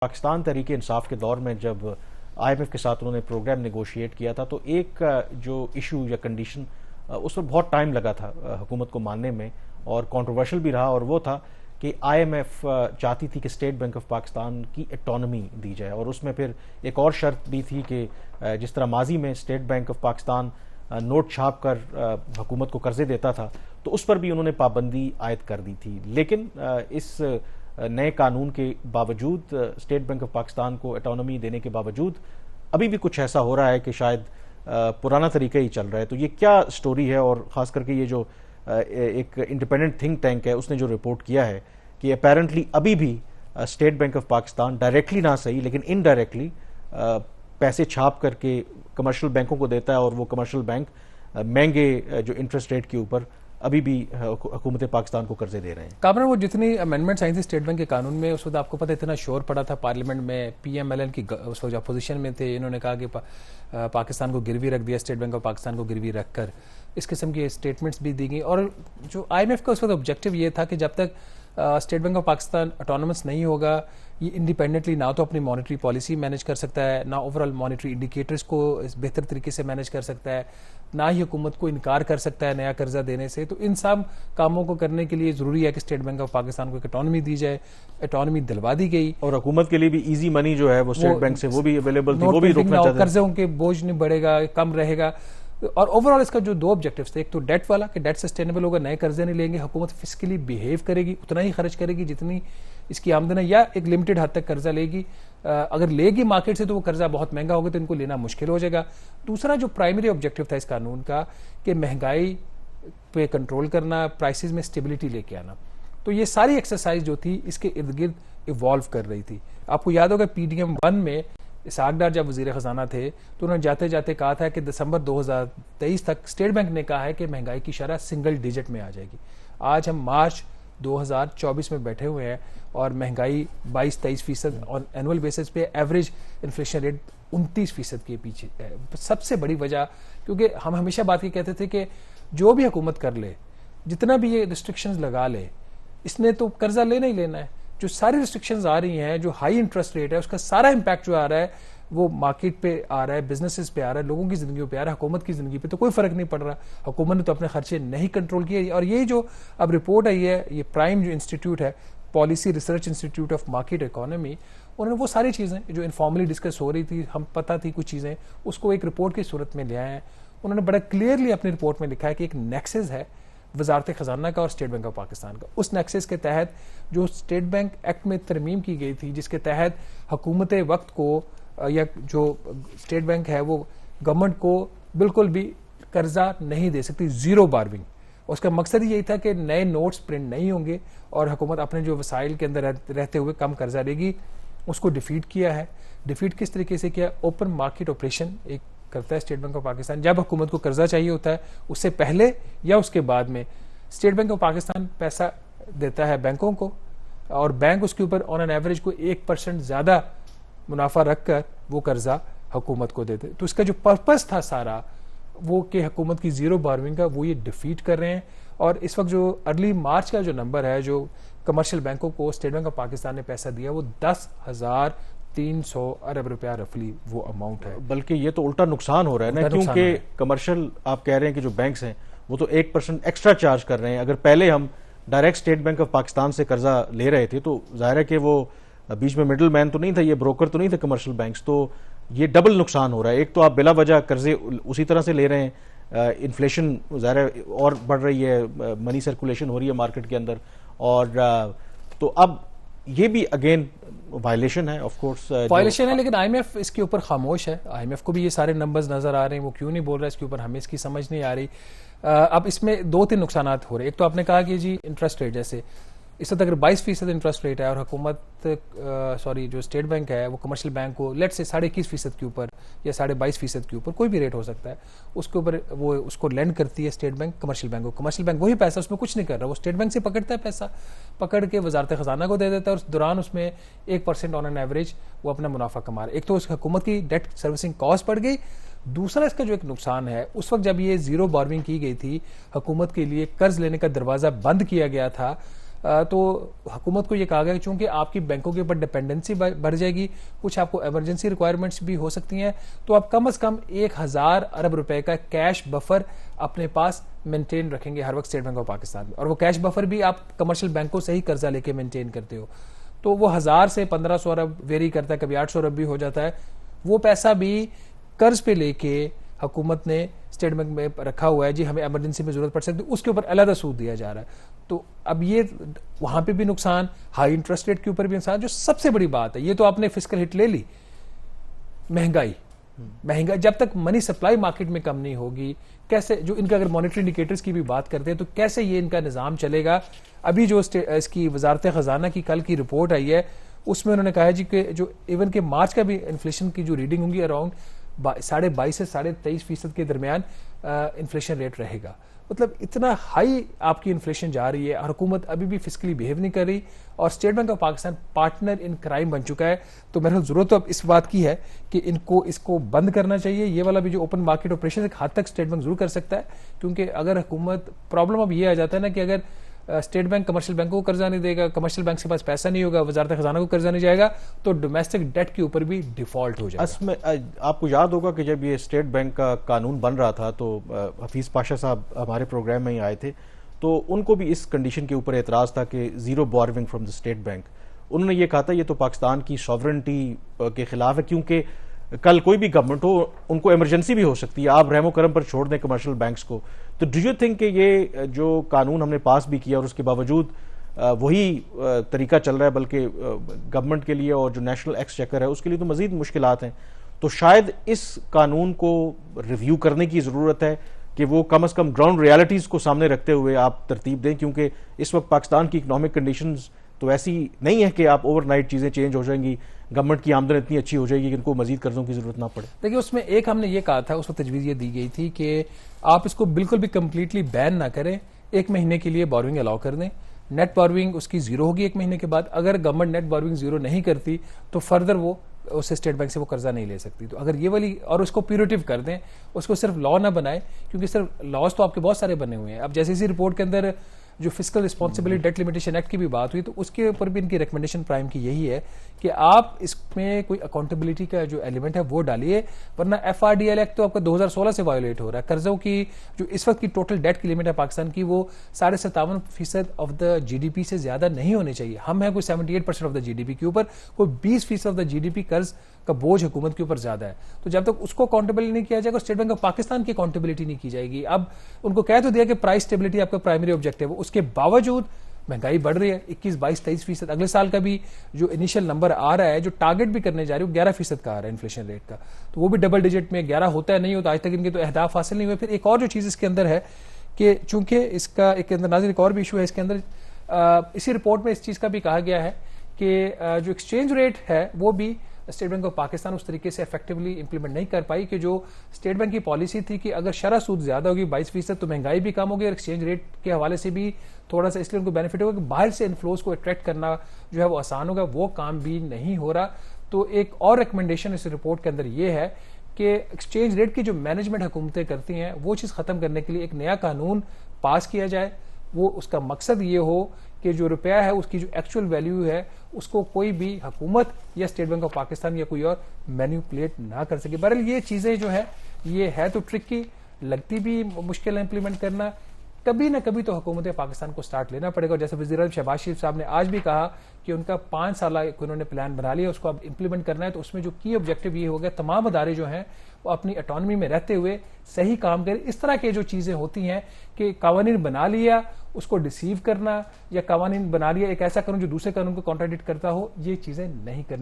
پاکستان تحریک انصاف کے دور میں جب آئی ایم ایف کے ساتھ انہوں نے پروگرام نیگوشیٹ کیا تھا تو ایک جو ایشو یا کنڈیشن اس پر بہت ٹائم لگا تھا حکومت کو ماننے میں اور کنٹروورشل بھی رہا، اور وہ تھا کہ آئی ایم ایف چاہتی تھی کہ اسٹیٹ بینک آف پاکستان کی اٹانومی دی جائے، اور اس میں پھر ایک اور شرط بھی تھی کہ جس طرح ماضی میں state bank of Pakistan note چھاپ کر حکومت کو قرضے دیتا تھا تو اس پر بھی انہوں نے پابندی عائد کر دی تھی. لیکن اس نئے قانون کے باوجود اسٹیٹ بینک آف پاکستان کو اٹانومی دینے کے باوجود ابھی بھی کچھ ایسا ہو رہا ہے کہ شاید پرانا طریقہ ہی چل رہا ہے. تو یہ کیا سٹوری ہے؟ اور خاص کر کے یہ جو ایک انڈیپینڈنٹ تھنک ٹینک ہے اس نے جو رپورٹ کیا ہے کہ اپیرنٹلی ابھی بھی state bank of Pakistan directly نہ صحیح لیکن انڈائریکٹلی پیسے چھاپ کر کے کمرشل بینکوں کو دیتا ہے، اور وہ کمرشل بینک مہنگے جو انٹرسٹ ریٹ کے اوپر ابھی بھی حکومت پاکستان کو قرضے دے رہے ہیں. کامران، وہ جتنی امینڈمنٹس آئی تھی اسٹیٹ بینک کے قانون میں اس وقت آپ کو پتہ اتنا شور پڑا تھا پارلیمنٹ میں، پی ایم ایل این کی اس وقت اپوزیشن میں تھے، انہوں نے کہا کہ پاکستان کو گروی رکھ دیا، اسٹیٹ بینک آف پاکستان کو گروی رکھ کر اس قسم کی اسٹیٹمنٹس بھی دی گئی. اور جو آئی ایم ایف کا اس وقت آبجیکٹو یہ تھا کہ جب تک state bank of Pakistan autonomous نہیں ہوگا، یہ انڈیپینڈنٹلی نہ تو اپنی مانیٹری پالیسی مینیج کر سکتا ہے، نہ اوور آل مانیٹری انڈیکیٹرز کو بہتر طریقے سے مینیج کر سکتا ہے، نہ ہی حکومت کو انکار کر سکتا ہے نیا قرضہ دینے سے. تو ان سب کاموں کو کرنے کے لیے ضروری ہے کہ اسٹیٹ بینک آف پاکستان کو ایک اٹانومی دی جائے. اٹانومی دلوا دی گئی، اور حکومت کے لیے بھی ایزی منی جو ہے وہ اسٹیٹ بینک سے وہ بھی اویلیبل تھی، وہ بھی روکنا چاہتے ہیں، قرضوں کے بوجھ نہیں بڑھے گا، کم رہے گا. اور اوور آل اس کا جو دو آبجیکٹیوز تھے، ایک تو ڈیٹ والا کہ ڈیٹ سسٹینیبل ہوگا، نئے قرضے نہیں لیں گے، حکومت فسکلی بیہیو کرے گی، اتنا ہی خرچ کرے گی جتنی اس کی آمدن ہے، یا ایک لمیٹڈ حد تک قرضہ لے گی. اگر لے گی مارکیٹ سے تو وہ قرضہ بہت مہنگا ہوگا تو ان کو لینا مشکل ہو جائے گا. دوسرا جو پرائمری آبجیکٹیو تھا اس قانون کا کہ مہنگائی پہ کنٹرول کرنا، پرائسز میں اسٹیبلٹی لے کے آنا. تو یہ ساری ایکسرسائز جو تھی اس کے ارد گرد ایوالو کر رہی تھی. آپ کو یاد ہوگا پی ڈی ایم 1 میں اسحاق ڈار جب وزیر خزانہ تھے تو انہوں نے جاتے جاتے کہا تھا کہ دسمبر 2023 تک اسٹیٹ بینک نے کہا ہے کہ مہنگائی کی شرح سنگل ڈیجٹ میں آ جائے گی. آج ہم مارچ 2024 میں بیٹھے ہوئے ہیں اور مہنگائی 22-23% اور اینول بیسس پہ ایوریج انفلیشن ریٹ 29% کے پیچھے ہے. سب سے بڑی وجہ کیونکہ ہم ہمیشہ بات یہ کہتے تھے کہ جو بھی حکومت کر لے، جتنا بھی یہ ریسٹرکشنز لگا لے، اس نے تو قرضہ لینا ہی لینا ہے. جو ساری ریسٹرکشنز آ رہی ہیں، جو ہائی انٹرسٹ ریٹ ہے، اس کا سارا امپیکٹ جو آ رہا ہے وہ مارکیٹ پہ آ رہا ہے، بزنسز پہ آ رہا ہے، لوگوں کی زندگیوں پہ آ رہا ہے. حکومت کی زندگی پہ تو کوئی فرق نہیں پڑ رہا. حکومت نے تو اپنے خرچے نہیں کنٹرول کیے. اور یہ جو اب رپورٹ آئی ہے، یہ پرائم جو انسٹیٹیوٹ ہے، policy research institute of market economy, انہوں نے وہ ساری چیزیں جو انفارملی ڈسکس ہو رہی تھی، ہم پتہ تھی کچھ چیزیں، اس کو ایک رپورٹ کی صورت میں لے آئے ہیں. انہوں نے بڑا کلیئرلی اپنی رپورٹ میں لکھا ہے کہ ایک نیکسس ہے وزارت خزانہ کا اور اسٹیٹ بینک آف پاکستان کا. اس نیکسس کے تحت جو اسٹیٹ بینک ایکٹ میں ترمیم کی گئی تھی، جس کے تحت حکومت وقت کو یا جو اسٹیٹ بینک ہے وہ گورنمنٹ کو بالکل بھی قرضہ نہیں دے سکتی، زیرو بارونگ. اس کا مقصد یہی تھا کہ نئے نوٹس پرنٹ نہیں ہوں گے اور حکومت اپنے جو وسائل کے اندر رہتے ہوئے کم قرضہ لے گی. اس کو ڈیفیٹ کیا ہے. ڈیفیٹ کس طریقے سے کیا؟ اوپن مارکیٹ آپریشن ایک کرتا ہے اسٹیٹ بینک آف پاکستان. جب حکومت کو قرضہ چاہیے ہوتا ہے اس سے پہلے یا اس کے بعد میں اسٹیٹ بینک آف پاکستان پیسہ دیتا ہے بینکوں کو، اور بینک اس کے اوپر آن این ایوریج کو 1% زیادہ منافع رکھ کر وہ قرضہ حکومت کو دیتے. تو اس کا جو پرپس تھا سارا وہ کہ حکومت کی زیرو بارونگ کا، وہ یہ ڈیفیٹ کر رہے ہیں. اور اس وقت جو ارلی مارچ کا جو نمبر ہے جو کمرشل بینکوں کو اسٹیٹ بینک آف پاکستان نے پیسہ دیا وہ 10,300 ارب روپیہ رفلی وہ اماؤنٹ ہے. بلکہ یہ تو الٹا نقصان ہو رہا ہے نا، کیونکہ کمرشل آپ کہہ رہے ہیں کہ جو بینکس ہیں وہ تو 1% ایکسٹرا چارج کر رہے ہیں. اگر پہلے ہم direct state bank of Pakistan سے قرضہ لے رہے تھے تو ظاہر ہے کہ وہ بیچ میں مڈل مین تو نہیں تھا، یہ بروکر تو نہیں تھے کمرشل بینکس. تو یہ ڈبل نقصان ہو رہا ہے. ایک تو آپ بلا وجہ قرضے اسی طرح سے لے رہے ہیں، انفلیشن ظاہر ہے اور بڑھ رہی ہے، منی سرکولیشن ہو رہی ہے مارکیٹ کے اندر، اور تو اب یہ بھی اگین وائلیشن ہے، آف کورس وائلیشن ہے. لیکن آئی ایم ایف اس کے اوپر خاموش ہے. آئی ایم ایف کو بھی یہ سارے نمبرز نظر آ رہے ہیں، وہ کیوں نہیں بول رہا اس کے اوپر، ہمیں اس کی سمجھ نہیں آ رہی. اب اس میں 2-3 نقصانات ہو رہے ہیں. ایک تو آپ نے کہا کہ جی انٹرسٹ ریٹ، جیسے اس وقت اگر 22% انٹرسٹ ریٹ ہے اور حکومت جو اسٹیٹ بینک ہے وہ کمرشل بینک کو لیٹ سے 21.5% کے اوپر یا 22.5% کے اوپر، کوئی بھی ریٹ ہو سکتا ہے، اس کے اوپر وہ اس کو لینڈ کرتی ہے اسٹیٹ بینک کمرشل بینک کو. کمرشل بینک وہی پیسہ اس میں کچھ نہیں کر رہا، وہ اسٹیٹ بینک سے پکڑتا ہے پیسہ، پکڑ کے وزارت خزانہ کو دے دیتا ہے، اور اس دوران اس میں 1% آن این ایوریج وہ اپنا منافع کما رہا ہے. ایک تو اس حکومت کی ڈیٹ سروسنگ کاسٹ بڑھ گئی. دوسرا اس کا جو ایک نقصان ہے، اس وقت جب یہ زیرو بارونگ کی گئی تھی، حکومت کے لیے قرض لینے کا دروازہ بند کیا گیا تھا. تو حکومت کو یہ کہا گیا کہ چونکہ آپ کی بینکوں کے اوپر ڈپینڈنسی بڑھ جائے گی, کچھ آپ کو ایمرجنسی ریکوائرمنٹس بھی ہو سکتی ہیں, تو آپ کم از کم 1000 ارب روپے کا کیش بفر اپنے پاس مینٹین رکھیں گے ہر وقت اسٹیٹ بینک آف پاکستان میں. اور وہ کیش بفر بھی آپ کمرشل بینکوں سے ہی قرضہ لے کے مینٹین کرتے ہو, تو وہ 1000 سے 1500 ارب ویری کرتا ہے, کبھی 800 ارب بھی ہو جاتا ہے. وہ پیسہ بھی قرض پہ لے کے حکومت نے اسٹیٹ بینک میں رکھا ہوا ہے, جی ہمیں ایمرجنسی میں ضرورت پڑ سکتی, اس کے اوپر علیحدہ سود دیا جا رہا ہے. تو اب یہ وہاں پہ بھی نقصان, ہائی انٹرسٹ ریٹ کے اوپر بھی نقصان. جو سب سے بڑی بات ہے, یہ تو آپ نے فسکل ہٹ لے لی, مہنگائی. جب تک منی سپلائی مارکیٹ میں کم نہیں ہوگی, کیسے, جو ان کا اگر مانیٹری انڈیکیٹرز کی بھی بات کرتے ہیں تو کیسے یہ ان کا نظام چلے گا. ابھی جو اس کی وزارت خزانہ کی کل کی رپورٹ آئی ہے, اس میں انہوں نے کہا ہے جی کہ جو ایون کہ مارچ کا بھی انفلیشن کی جو ریڈنگ ہوں گی اراؤنڈ 22.5 سے 23% کے درمیان انفلیشن ریٹ رہے گا. مطلب اتنا ہائی آپ کی انفلیشن جا رہی ہے, اور حکومت ابھی بھی فسکلی بہیو نہیں کر رہی, اور state bank of Pakistan partner in crime بن چکا ہے. تو میرے ضرورت تو اب اس بات کی ہے کہ اس کو بند کرنا چاہیے. یہ والا بھی جو اوپن مارکیٹ آپریشن ایک حد تک اسٹیٹ بینک ضرور کر سکتا ہے, کیونکہ اگر حکومت, پرابلم اب یہ آ جاتا ہے نا کہ اگر اسٹیٹ بینک کمرشل بینکوں کو قرضہ نہیں دے گا, کمرشل بینک کے پاس پیسہ نہیں ہوگا, وزارت خزانہ کو قرضہ نہیں جائے گا, تو ڈومیسٹک ڈیٹ کے اوپر بھی ڈیفالٹ ہو جائے گا. اس میں آپ کو یاد ہوگا کہ جب یہ اسٹیٹ بینک کا قانون بن رہا تھا تو حفیظ پاشا صاحب ہمارے پروگرام میں ہی آئے تھے, تو ان کو بھی اس کنڈیشن کے اوپر اعتراض تھا کہ zero borrowing from the state bank. انہوں نے یہ کہا تھا یہ تو پاکستان کی سوورنٹی کے خلاف ہے, کیونکہ کل کوئی بھی گورنمنٹ ہو, ان کو ایمرجنسی بھی ہو سکتی ہے, آپ رحم و کرم پر چھوڑ دیں کمرشل بینکس کو. تو ڈو یو تھنک کہ یہ جو قانون ہم نے پاس بھی کیا اور اس کے باوجود وہی طریقہ چل رہا ہے, بلکہ گورنمنٹ کے لیے اور جو نیشنل ایکسچیکر ہے اس کے لیے تو مزید مشکلات ہیں, تو شاید اس قانون کو ریویو کرنے کی ضرورت ہے کہ وہ کم از کم گراؤنڈ ریالٹیز کو سامنے رکھتے ہوئے آپ ترتیب دیں, کیونکہ اس وقت پاکستان کی اکنامک کنڈیشنز تو ایسی نہیں ہے کہ آپ اوور نائٹ چیزیں چینج ہو جائیں گی, گورنمنٹ کی آمدن اتنی اچھی ہو جائے گی کہ ان کو مزید قرضوں کی ضرورت نہ پڑے. دیکھیے اس میں ایک ہم نے یہ کہا تھا, اس وقت تجویز یہ دی گئی تھی کہ آپ اس کو بالکل بھی کمپلیٹلی بین نہ کریں, 1 مہینے کے لیے بوروئنگ الاؤ کر دیں, نیٹ بوروئنگ اس کی زیرو ہوگی 1 مہینے کے بعد. اگر گورنمنٹ نیٹ بوروئنگ زیرو نہیں کرتی تو فردر وہ اسے اسٹیٹ بینک سے وہ قرضہ نہیں لے سکتی. تو اگر یہ والی, اور اس کو پیوریٹیو کر دیں, اس کو صرف لا نہ بنائیں, کیونکہ صرف لاز تو آپ کے بہت سارے بنے ہوئے ہیں. اب جیسے اسی رپورٹ کے اندر جو fiscal responsibility debt limitation act کی بھی بات ہوئی, تو اس کے اوپر بھی ان کی ریکمنڈیشن پرائم کی یہی ہے کہ آپ اس میں کوئی اکاؤنٹیبلٹی کا جو ایلیمنٹ ہے وہ ڈالیے, ورنہ F R D L act تو آپ کا 2016 سے وائیولیٹ ہو رہا ہے. قرضوں کی جو اس وقت کی ٹوٹل ڈیٹ کی لمٹ ہے پاکستان کی, وہ 57.5% of the G D P سے زیادہ نہیں ہونی چاہیے. ہم ہیں کوئی 78% of the G D P کے اوپر, کوئی 20% of the G D P قرض کا بوجھ حکومت کے اوپر زیادہ ہے. تو جب تک اس کو اکاؤنٹیبل نہیں کیا جائے گا, اسٹیٹ بینک آف پاکستان کی اکاؤنٹیبلٹی نہیں کی جائے گی. اب ان کو کہہ تو دیا کہ پرائس اسٹیبلٹی آپ کا پرائمری آبجیکٹو ہے, اس کے باوجود مہنگائی بڑھ رہی ہے 21, 22, 23%. اگلے سال کا بھی جو انیشل نمبر آ رہا ہے, جو ٹارگٹ بھی کرنے جا رہی ہے, وہ 11% کا آ رہا ہے انفلیشن ریٹ کا, تو وہ بھی ڈبل ڈیجٹ میں 11 ہوتا ہے نہیں ہوتا. آج تک ان کے تو اہداف حاصل نہیں ہوئے. پھر ایک اور جو چیز اس کے اندر ہے کہ چونکہ اس کا ایک اندر ناظرین ایک اور بھی ایشو ہے اس کے اندر, اسی رپورٹ میں اس چیز کا بھی کہا گیا ہے کہ جو ایکسچینج ریٹ ہے وہ بھی اسٹیٹ بینک آف پاکستان اس طریقے سے افیکٹولی امپلیمنٹ نہیں کر پائی, کہ جو اسٹیٹ بینک کی پالیسی تھی کہ اگر شرح سود زیادہ ہوگی 22% تو مہنگائی بھی کم ہوگی, اور ایکسچینج ریٹ کے حوالے سے بھی تھوڑا سا اس لیے ان کو بینیفٹ ہوگا کہ باہر سے انفلوز کو اٹریکٹ کرنا جو ہے وہ آسان ہوگا. وہ کام بھی نہیں ہو رہا. تو ایک اور ریکمنڈیشن اس رپورٹ کے اندر یہ ہے کہ ایکسچینج ریٹ کی جو مینجمنٹ حکومتیں کرتی ہیں وہ چیز ختم کرنے کے لیے ایک نیا قانون پاس کیا جائے. وہ اس کا مقصد یہ ہو کہ جو روپیہ ہے اس کی جو ایکچوئل ویلیو ہے اس کو کوئی بھی حکومت یا اسٹیٹ بینک آف پاکستان یا کوئی اور مینیپولیٹ نہ کر سکے. بہرحال یہ چیزیں جو ہے یہ ہے تو ٹرکی, لگتی بھی مشکل ہے امپلیمنٹ کرنا. کبھی نہ کبھی تو حکومت پاکستان کو سٹارٹ لینا پڑے گا. جیسے وزیر اعظم شہباز شریف صاحب نے آج بھی کہا کہ ان کا 5 سالہ انہوں نے پلان بنا لیا, اس کو اب امپلیمنٹ کرنا ہے. تو اس میں جو کی آبجیکٹو یہ ہو گیا تمام ادارے جو ہیں وہ اپنی اٹانومی میں رہتے ہوئے صحیح کام کریں. اس طرح کے جو چیزیں ہوتی ہیں کہ قوانین بنا لیا اس کو ڈیسیو کرنا, یا قوانین بنا لیا ایک ایسا قانون جو دوسرے قانون کو کانٹراڈکٹ کرتا ہو, یہ چیزیں نہیں کرنی.